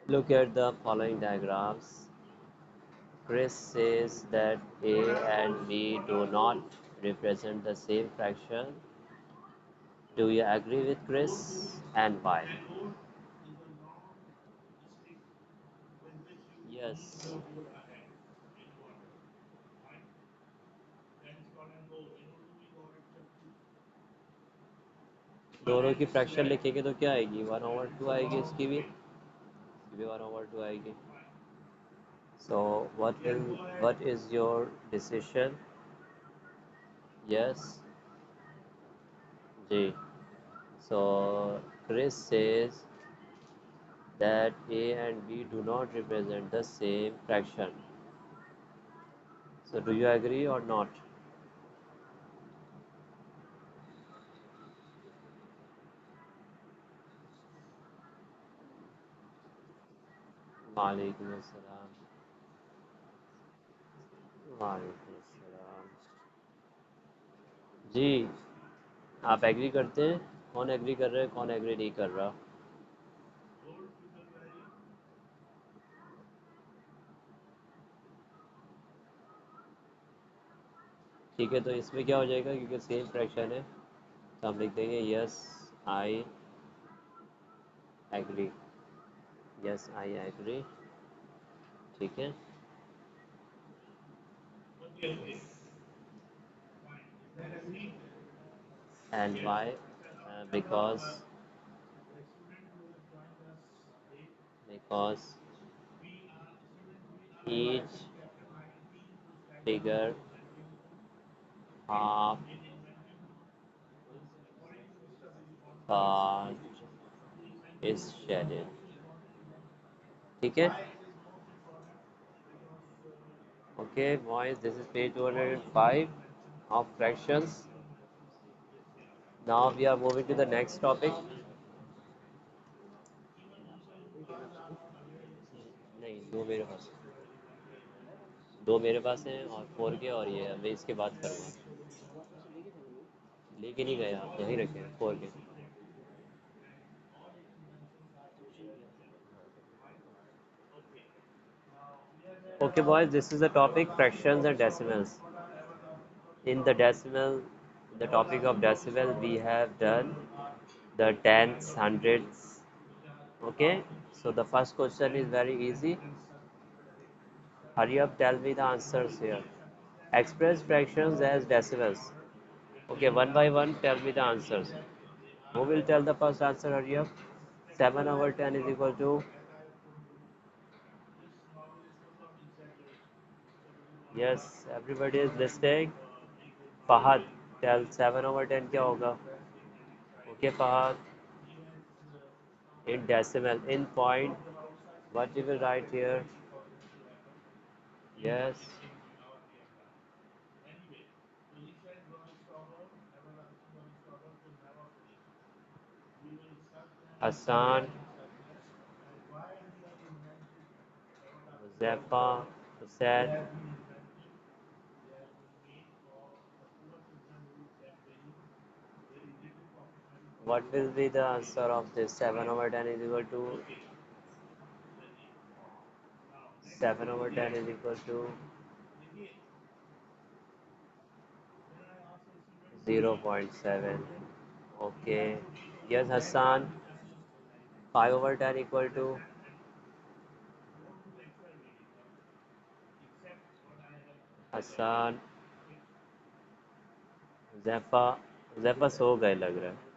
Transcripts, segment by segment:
Look at the following diagrams. Chris says that A and B do not represent the same fraction. Do you agree with Chris and why? Yes. दोनों की fraction लिखेंगे तो क्या आएगी 1/2 आएगी इसकी भी 1/2 आएगी so what is your decision yes ji so Chris says that A and B do not represent the same fraction so do you agree or not वालेकुम अस्सलाम वालेकुम अस्सलाम जी आप एग्री करते हैं कौन एग्री कर रहा है कौन एग्री नहीं कर रहा ठीक है तो इसमें क्या हो जाएगा क्योंकि सेम फ्रैक्शन है तो हम लिख देंगे yes I agree yes I agree ठीक है and why because each figure half part is shaded ठीक है okay boys this is page 205 of fractions now we are moving to the next topic नहीं दो मेरे पास हैं और 4 के और ये मैं इसके बाद करूँगा लेके नहीं गए आप यहीं रखे हैं 4 के okay boys this is the topic fractions and decimals in the topic of decimal we have done the tenths hundredths okay so the first question is very easy hurry up tell me the answers here express fractions as decimals okay one by one tell me the answers who will tell the first answer hurry up 7 over 10 is equal to yes everybody is listening Fahad tell 7 over 10 क्या होगा okay Fahad in decimal in point what you will write here yes Hassan Zeppa Hussein what will be the answer of this 7 over 10 is equal to 7 over 10 is equal to 0.7 okay yes Hassan 5 over 10 equal to Hassan Zeppa Zeppa सो गए लग रहा है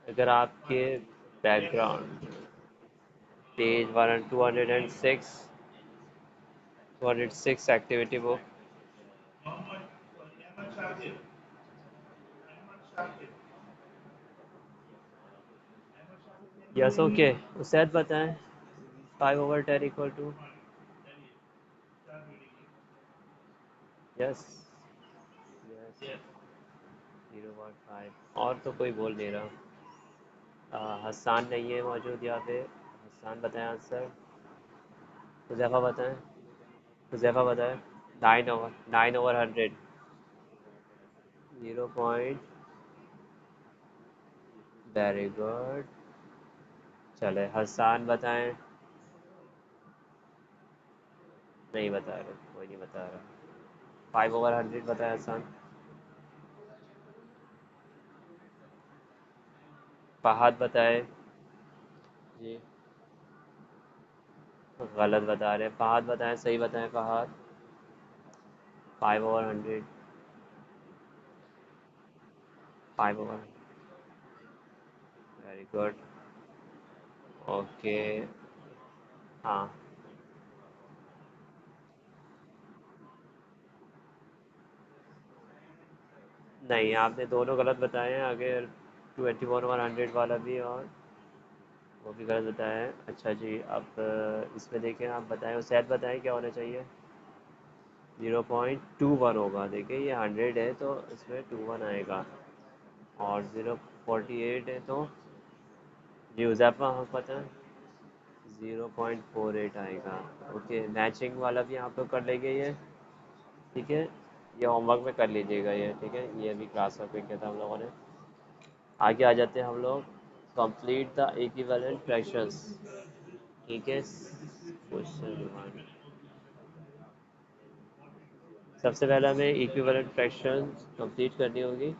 अगर आपके background page 206 activity book yes okay Usaid बताएं 5 over 10 equal to yes yes 0.5 और तो कोई बोल नहीं रहा हसान नहीं है मौजूद यहाँ पे हसान बताएं आंसर हुज़ैफ़ा बताएं हुज़ैफ़ा बताएं 9 over 100 0 पॉइंट वेरी गुड चले हसान बताएं। नहीं बता रहे, कोई नहीं बता रहा। 5/100 बताएं हसान। फहद बताए। जी गलत बता रहे हैं, फहद बताएं, सही बताएं फहद। 5/100। 5/100। Very good. ओके। हाँ। नहीं, आपने दोनों गलत बताए हैं, अगर 21/100 वाला भी और वो भी गलत बताया है। अच्छा जी, अब इसमें देखें, आप बताएं, उसैद बताएं क्या होना चाहिए। 0.21 होगा। देखिए ये 100 है तो इसमें 21 आएगा, और 0.48 है तो जी उज़ैफ़ा हाँ पता है, 0.48 आएगा। ओके, मैचिंग वाला भी आप लोग कर लेंगे ये। ठीक है, ये होमवर्क में कर लीजिएगा ये। ठीक है, ये अभी क्लास वर्क में किया था हम लोगों ने। आगे आ जाते हैं हम लोग। Complete the equivalent fractions. ठीक है, क्वेश्चन 1। सबसे पहले हमें इक्विवेलेंट फ्रैक्शन कंप्लीट करनी होगी,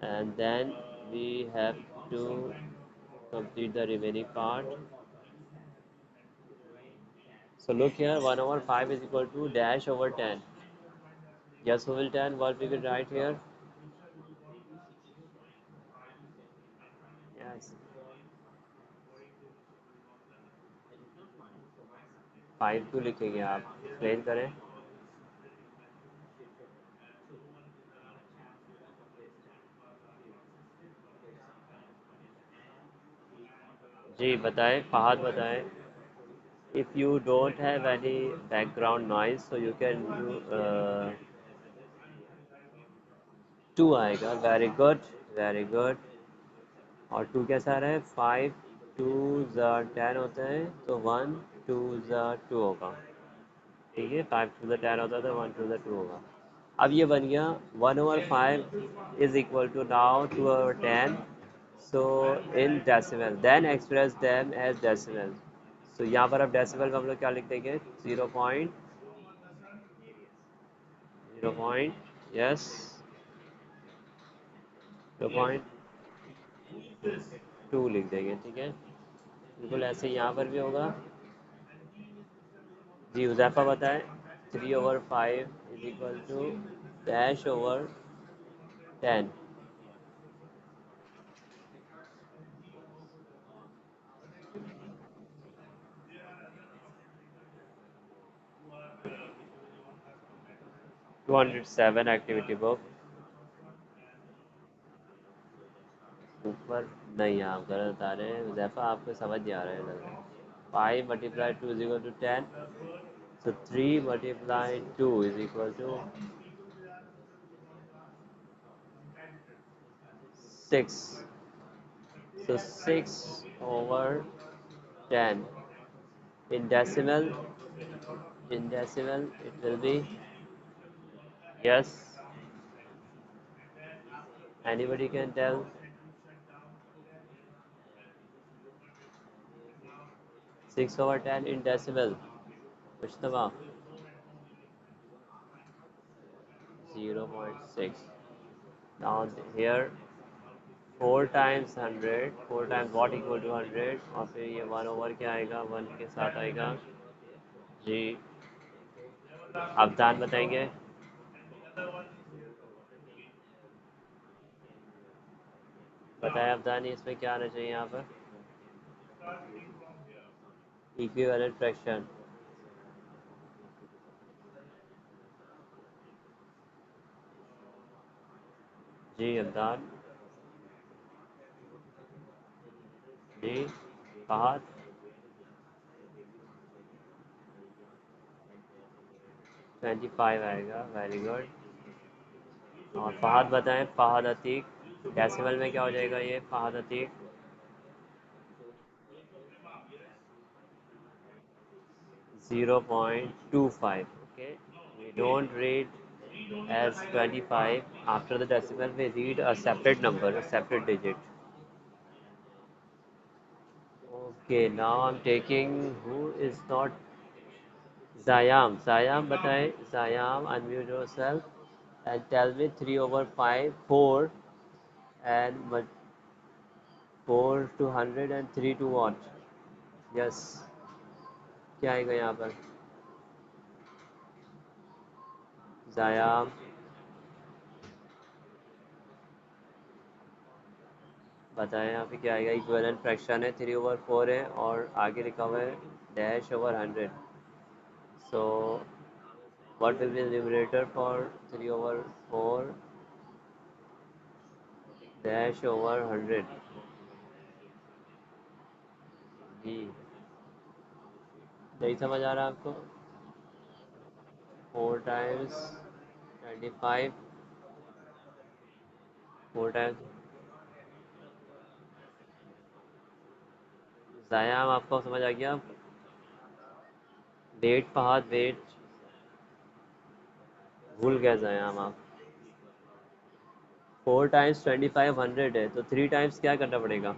and then we have to complete the remaining part. So look here, 1/5 is equal to dash over 10. Yes, who will 10? What we will write here? Yes, 5 क्यों लिखेंगे आप, एक्सप्लेन करें। जी बताएं, फहद बताएं। If you don't have any background noise, so you can do 2 आएगा। Very good, very good. और 2 कैसा आ रहा है, 5 2 ज़ा 10 होता है तो 1 2 ज़ा 2 होगा। ठीक है, 5 टू द 10 होता है तो 1 टू द 2 होगा। अब ये बन गया 1/5 is equal to now 2/10। So in decimal then express them as decimal. So यहाँ पर अब डेसिमल में हम लोग क्या लिख देंगे, 0.0 यस 0.2 लिख देंगे। ठीक है, बिल्कुल ऐसे यहाँ पर भी होगा। जी हुज़ैफ़ा बताएं। 3/5 is equal to dash over 10। 207 activity book. ऊपर नहीं, आप गलत बता रहे हैं हुज़ैफ़ा, आपको समझ नहीं आ रहा है लग रहा है। 5 × 2 is equal to 10। So 3 × 2 is equal to 6। So 6/10 in decimal. In decimal it will be, yes, anybody can tell. 6/10 in decimal, Mushtaba, 0.6। now here 4 times 100, 4 times what equal to 100, और फिर ये 1/, क्या आएगा, 1 के साथ आएगा। जी अवधान बताएंगे। बताएं अवधान, इसमें क्या आना चाहिए यहाँ पर, इक्विवेलेंट फ्रैक्शन। जी अवधान। जी फहद। 25 आएगा। Very good. और फहद बताएं, फहद अतीक, डेसिमल में क्या हो जाएगा ये Fahad Atiq. 0.25। Okay, we don't read as 25 after the decimal, we read a separate number, a separate digit। Okay, now I'm taking who is not Zayam. Zayam, बताए. Zayam, unmute yourself and tell me 3 over 5, 4 and 4 to 100 and 3 to what? Yes. क्या आएगा यहाँ पर? Zayam, बताएं यहाँ पे क्या आएगा. इक्विवेलेंट फ्रैक्शन है, 3 over 4 है और आगे लिखा हुआ है dash over 100. So what will be the numerator for 3 over 4 dash over 100? जी, नहीं समझ आ रहा आपको? 4 times 25, 4 times ज़ायाम. आपको समझ आ गया? वेट फहद, वेट भूल गया ज़ायाम आप. 4 times 25 100 है, तो 3 times क्या करना पड़ेगा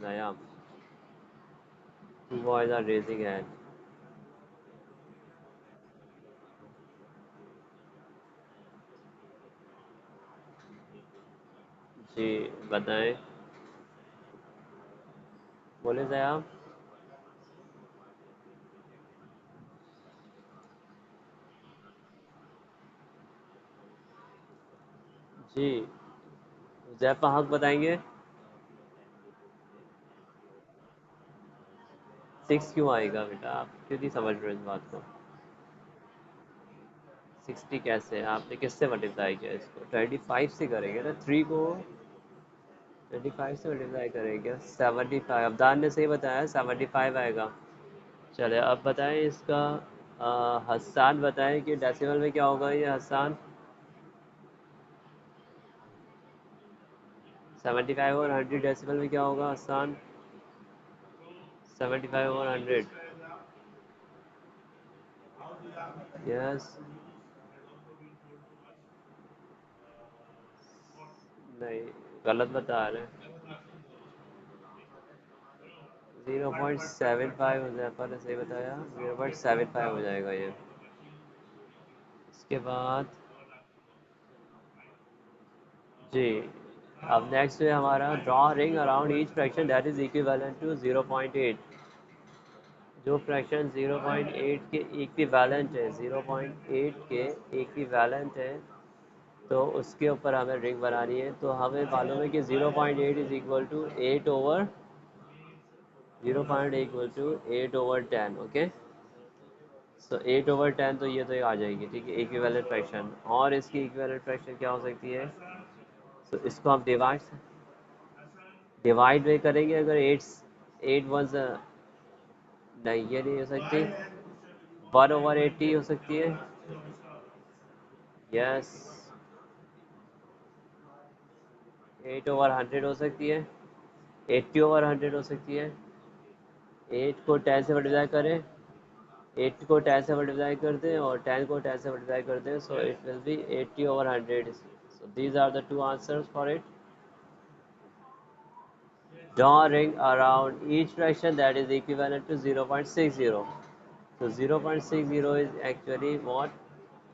ज़ायाम? Two boys are raising hand. जी, बताएं. बोले ज़ायाम. जी, ज़ैफ़ फहद बताएंगे. 6 क्यों आएगा बेटा? आप क्यों नहीं समझ रहे हो इस बात को? 60 कैसे? आपने किससे मल्टीप्लाई किया इसको? 25 से करेंगे ना. 3 को 25 से मल्टीप्लाई करेंगे. 75. अब्दान ने सही बताया, 75 आएगा. चले अब बताएं इसका. हस्सान बताएं कि डेसिमल में क्या होगा ये हस्सान. 75 और 100 डेसिमल में क्या होगा हस्सान? 75 और 100. यस. नहीं, गलत बता रहे हैं. 0.75 हो जाए, पर सही बताया. 0.75 हो जाएगा ये. इसके बाद जी, अब नेक्स्ट है हमारा draw ring around each fraction that is equivalent to 0.8. जो फ्रैक्शन 0.8 के इक्विवेलेंट है, 0.8 के इक्विवेलेंट है, तो उसके ऊपर हमें रिंग बनानी है. तो हमें मालूम है कि 0.8 is equal to 8 over 0.8 equal to 8 over 10. Okay, so 8 over 10, तो ये तो आ जाएगी. ठीक है, इक्विवेलेंट फ्रैक्शन. और इसकी इक्विवेलेंट फ्रैक्शन क्या हो सकती है? तो इसको हम डिवाइड में करेंगे. अगर 8 वन, नहीं ये नहीं हो सकती. 1/80 हो सकती है. यस. 8/100 हो सकती है. 80/100 हो सकती है. 8 को 10 से मल्टीप्लाई करें. 8 को 10 से मल्टीप्लाई कर दें और 10 को 10 से मल्टीप्लाई कर दें. So it will be 80/100. So these are the two answers for it. Draw a ring around each fraction that is equivalent to 0.60. So 0.60 is actually what?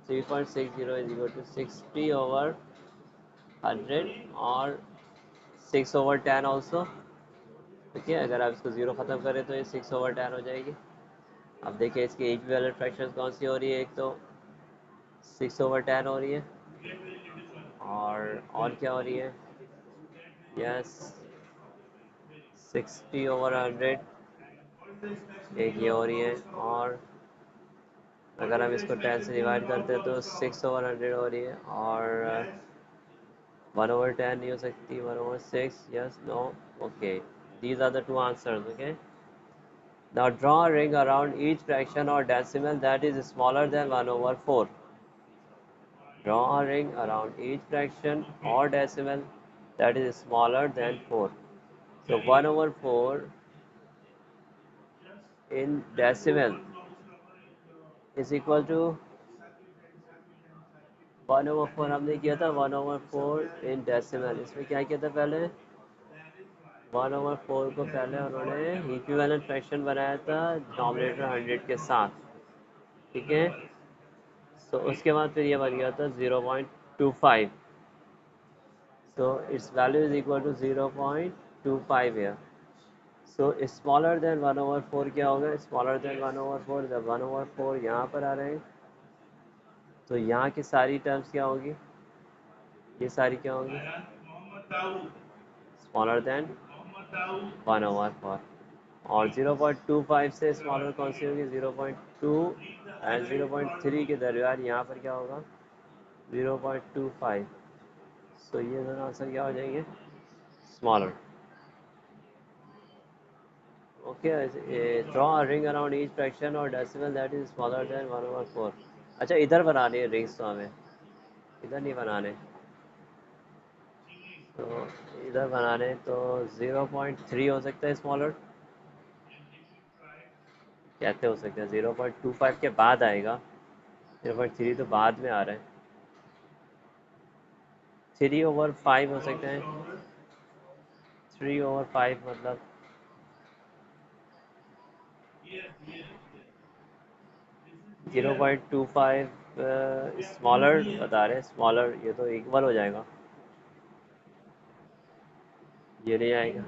3.60 is equal to 60 over 100 or 6 over 10 also. ठीक है, अगर आप इसको zero ख़त्म करें तो ये 6 over 10 हो जाएगी. अब देखिए इसकी इक्विवेलेंट फ्रैक्शन कौन सी हो रही है. एक तो 6 over 10 हो रही है, और क्या हो रही है? Yes, 60 over 100. एक ये हो रही है, और अगर हम इसको 10 से डिवाइड करते हैं तो 6/100 हो रही है. और 1/10 नहीं हो सकती. 1/6. Yes, no. Okay, these are the two answers. Okay, now draw a ring around each fraction or decimal that is smaller than 1/4. Draw a ring around each fraction or decimal that is smaller than 4. So 1/4 in decimal is equal to 1/4. हमने किया था 1/4 in decimal. इसमें क्या किया था पहले? 1/4 को पहले उन्होंने इक्विवेलेंट फ्रैक्शन बनाया था डिनोमिनेटर 100 के साथ, ठीक है। तो उसके बाद फिर ये बन गया था 0.25, so its value is equal to 0.25 here. So smaller than 1/4 क्या होगा, smaller than 1/4, जब 1/4 यहाँ पर आ रहे हैं तो यहाँ की सारी टर्म्स क्या होगी, ये सारी क्या होगी, स्मॉलर देन 1/4। और 0.25 से स्मॉलर कौन सी होगी, 0.2 एंड 0.3 के दरमियान यहाँ पर क्या होगा, 0.25। सो ये दोनों आंसर क्या हो जाएंगे, smaller. Okay, draw a ring around each fraction or decimal that is smaller than 1/4। अच्छा, इधर बनानी है रिंग्स तो हमें, इधर नहीं बनाने, तो इधर बनाने तो 0.3 हो सकता है स्मॉलर, कैसे हो सकता है, 0.25 के बाद आएगा, 0.3 तो बाद में आ रहा है। 3/5 हो सकता है, 3/5 मतलब 0.25 स्मॉलर बता रहे हैं, स्मॉलर, ये तो इक्वल हो जाएगा, ये नहीं आएगा।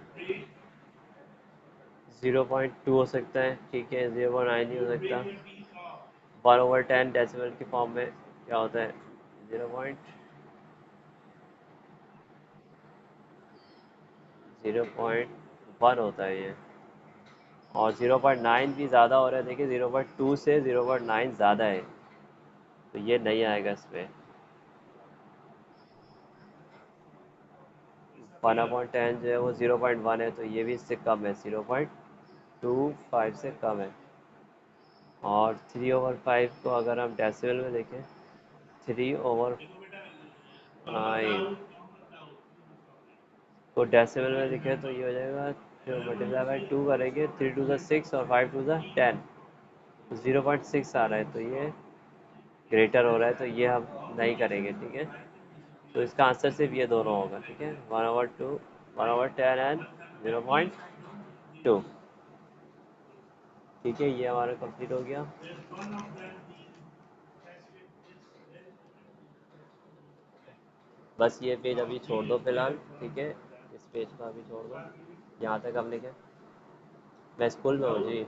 0.2 हो सकता है, ठीक है, 0.9 नहीं हो सकता। 1/10 डेसिमल की फॉर्म में क्या होता है, 0.1 होता है ये। और 0.9 भी ज़्यादा हो रहा है, देखिए 0.2 से 0.9 ज़्यादा है, तो ये नहीं आएगा इस पर। 1/10 जो है वो 0.1 है, तो ये भी इससे कम है, 0.25 से कम है। और 3/5 को अगर हम डेसिमल में देखें, 3/5 को डेसिमल में देखें तो ये हो जाएगा, जो मल्टीप्लाई बाई 2 करेंगे, 3 to the 6 और 5 to the 10, 0.6 आ रहा है, तो ये ग्रेटर हो रहा है, तो ये हम नहीं करेंगे, ठीक है। तो इसका आंसर सिर्फ ये दोनों होगा, ठीक है, 1/2, 1/10 एंड 0.2, ठीक है। ये हमारा कंप्लीट हो गया। बस ये पेज अभी छोड़ दो फिलहाल, ठीक है, इस पेज को अभी छोड़ दो, यहाँ तक हम लिखे, मैं स्कूल में हूँ जी।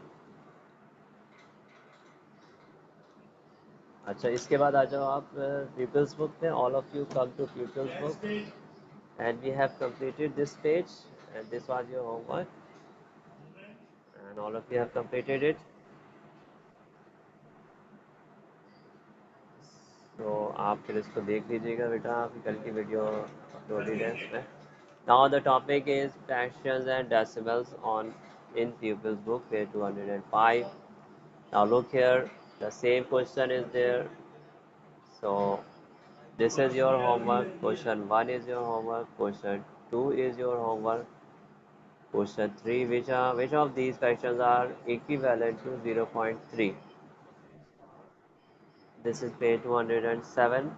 अच्छा, इसके बाद आ जाओ आप पीपल्स बुक में, all of you come to people's book and we have completed this page and this was your homework and all of you have completed it. तो आप फिर इसको देख लीजिएगा बेटा, आपकी कल की वीडियो अपलोडेड है इसमें। Now the topic is fractions and decimals on in pupils book page 205. Now look here, the same question is there. So this is your homework, question 1 is your homework, question 2 is your homework, question 3, which of these fractions are equivalent to 0.3. This is page 207.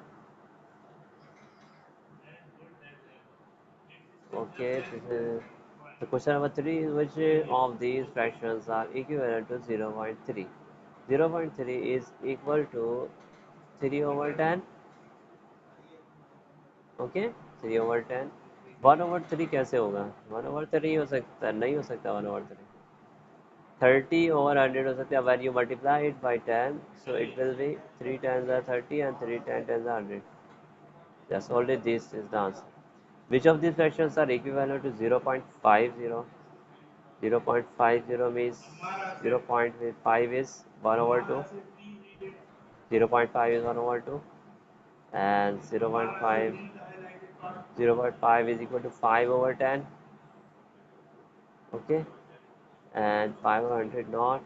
Okay, this is the question number 3 is, which of these fractions are equivalent to 0.3. 0.3 is equal to 3/10. Okay, 3/10। 1/3 कैसे होगा, 1/3 हो सकता है, नहीं हो सकता 1/3, 30/100 हो सकता है। when you multiply it by 10, so it will be 3 times are 30 and 3 10 times are 100. Yes, only this is the answer. Which of these fractions are equivalent to 0.50? 0.50 means 0.5 is 1/2, 0.5 is 1/2, and 0.5 is equal to 5/10, okay, and 500 not,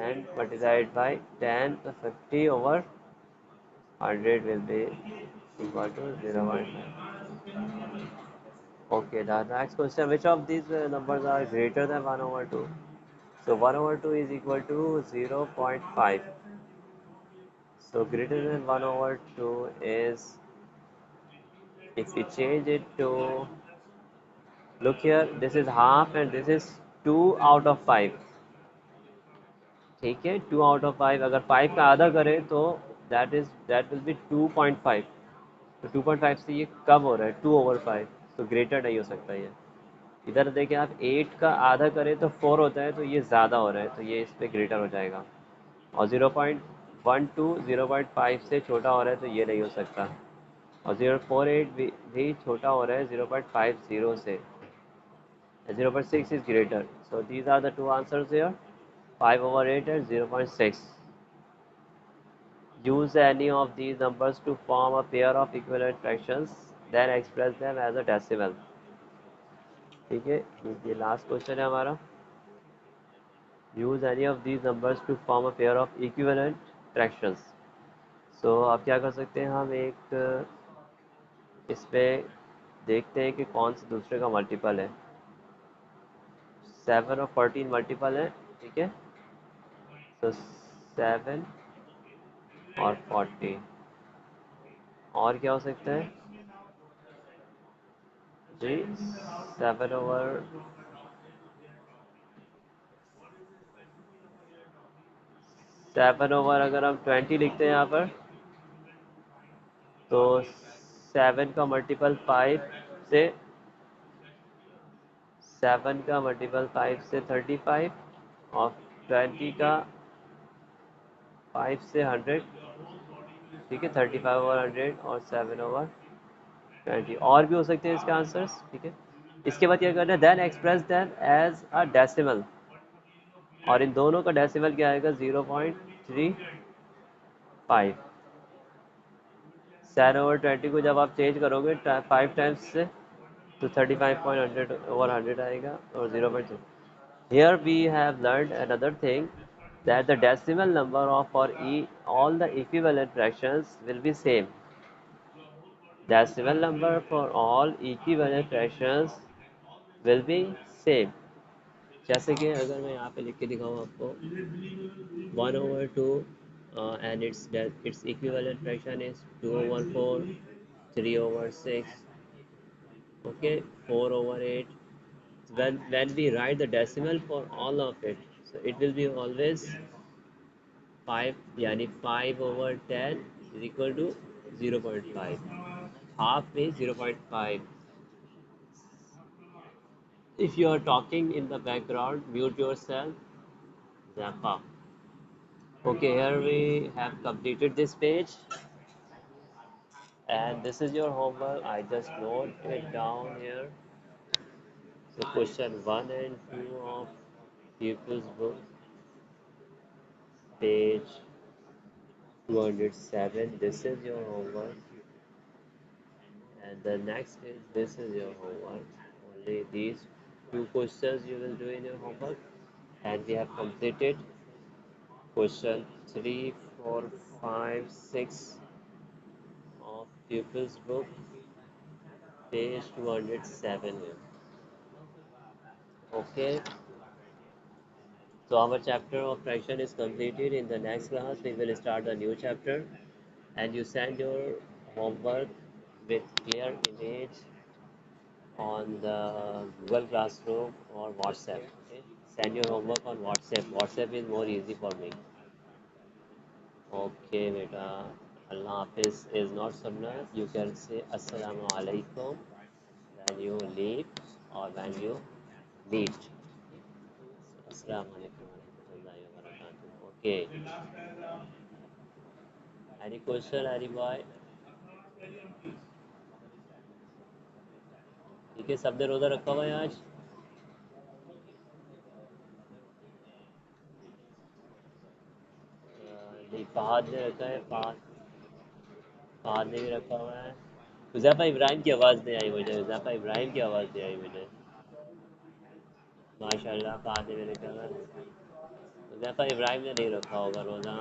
and multiplied by 10, so 50/100 will be equal to 0.5. Okay, the next question, which of these numbers are greater than 1/2? So 1/2 is equal to 0.5. So greater than 1/2 is, if we change it to Look here, this is half and this is 2 out of 5. ठीक है, 2 out of 5 अगर 5 का आधा करें तो that will be 2.5. तो 2.5 से ये कम हो रहा है 2 over 5, तो ग्रेटर नहीं हो सकता ये। इधर देखें आप, 8 का आधा करें तो 4 होता है, तो ये ज़्यादा हो रहा है, तो ये इस पर ग्रेटर हो जाएगा। और 0.12 0.5 से छोटा हो रहा है, तो ये नहीं हो सकता। और 0.48 भी छोटा हो रहा है 0.50 से। 0.6 is greater. So these are the two answers here. 5 over 8 and 0.6. Use any of these numbers to form a pair of equivalent fractions, then express them as a decimal. ठीक है, ये लास्ट क्वेश्चन है हमारा। Use any of these numbers to form a pair of equivalent fractions. So अब क्या कर सकते हैं हम, एक इस पे देखते हैं कि कौन से दूसरे का मल्टीपल है। 7 और 14 मल्टीपल है, ठीक है। तो 7 और 40, और क्या हो सकता है जी? 7 ओवर अगर हम 20 लिखते हैं यहाँ पर, तो 7 का मल्टीपल 5 से 35 और 20 का 5 से 100, ठीक है। 35/100 और 7/20, और भी हो सकते हैं इसके आंसर्स, ठीक है। इसके बाद क्या करना है, then express them as a decimal, और इन दोनों का डेसिमल क्या आएगा, 0.35। 7/20 को जब आप चेंज करोगे 5 टाइम्स से, तो 35/100 आएगा, और 0.2। Here we have learned another thing, that the decimal number of for all the equivalent fractions will be same. Decimal number for all equivalent fractions will be same. जैसे कि अगर मैं यहाँ पे लिख के दिखाऊँ आपको, 1/2 and its equivalent fraction is 2/4, 3/6, okay, 4/8. When we write the decimal for all of it, so it will be always 5, यानी 5/10 is equal to 0.5, half में 0.5। if you are talking in the background, mute yourself, Zappa. Okay, here we have completed this page, and this is your homework. I just note it down here. So question 1 and 2 of pupils book, page 207. This is your homework, and the next is, this is your homework. Only these two questions you will do in your homework, and we have completed question 3, 4, 5, 6 of pupils book, page 207 here. Okay, so our chapter of fraction is completed. In the next class we will start a new chapter, and you send your homework with clear image on the Google Classroom or WhatsApp. Okay, send your homework on WhatsApp. WhatsApp is more easy for me. Okay beta, Allah Hafiz is not sunnah. You can say Assalamu alaikum when you leave or when you meet. Assalamu alaikum warahmatullahi wabarakatuh. Okay, any question, any boy? ठीक है, सबने रोज़ा रखा हुआ है आज? नहीं, फहद ने रखा है। फहद ने भी रखा हुआ है। हुज़ैफा इब्राहिम की आवाज़ नहीं आई मुझे, हुज़ैफा इब्राहिम की आवाज़ नहीं आई मुझे। माशाल्लाह, फहद ने भी रखा हुआ है। हुज़ैफा इब्राहिम ने नहीं रखा होगा रोज़ा।